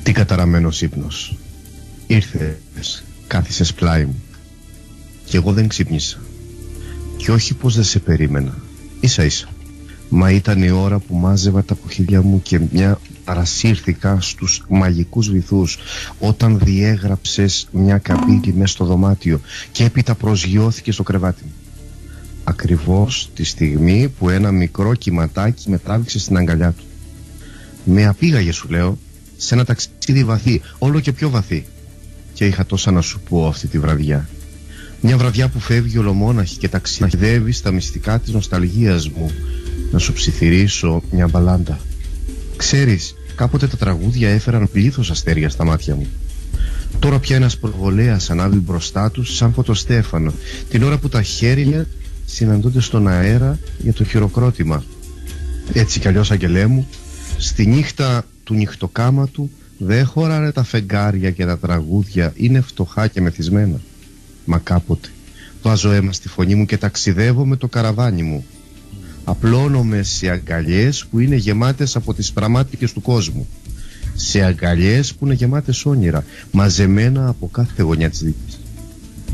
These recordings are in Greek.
Τι καταραμένος ύπνος. Ήρθες, κάθισες πλάι μου. Κι εγώ δεν ξύπνησα. Κι όχι πως δεν σε περίμενα. Ίσα ίσα. Μα ήταν η ώρα που μάζευα τα κοχύλια μου και μια παρασύρθηκα στους μαγικούς βυθούς όταν διέγραψες μια καμπύλη μες στο δωμάτιο και έπειτα προσγειώθηκε στο κρεβάτι μου. Ακριβώς τη στιγμή που ένα μικρό κυματάκι με τράβηξε στην αγκαλιά του. Με απήγαγε, σου λέω, σε ένα ταξίδι βαθύ, όλο και πιο βαθύ. Και είχα τόσα να σου πω αυτή τη βραδιά. Μια βραδιά που φεύγει ολομόναχη και ταξιδεύει στα μυστικά της νοσταλγίας μου. Να σου ψιθυρίσω μια μπαλάντα. Ξέρεις, κάποτε τα τραγούδια έφεραν πλήθος αστέρια στα μάτια μου. Τώρα πια ένας προβολέας ανάβει μπροστά τους σαν φωτοστέφανο, την ώρα που τα χέρια συναντούνται στον αέρα για το χειροκρότημα. Έτσι κι αλλιώς, αγγελέ μου, στη νύχτα του νυχτοκάματου δεν χωράνε τα φεγγάρια και τα τραγούδια, είναι φτωχά και μεθυσμένα. Μα κάποτε βάζω αίμα στη φωνή μου και ταξιδεύω με το καραβάνι μου. Απλώνομαι σε αγκαλιές που είναι γεμάτες από τις πραμάτικες του κόσμου. Σε αγκαλιές που είναι γεμάτες όνειρα, μαζεμένα από κάθε γωνιά της δίκης.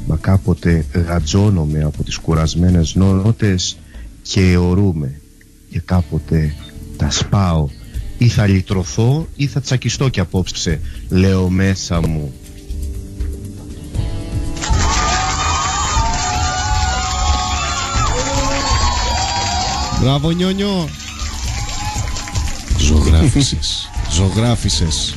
Μα κάποτε γατζώνομαι από τις κουρασμένες νότες και αιωρούμε. Και κάποτε τα σπάω. Ή θα λυτρωθώ ή θα τσακιστώ κι απόψε, λέω μέσα μου. Μπράβο, Νιόνιο. Ζωγράφισες.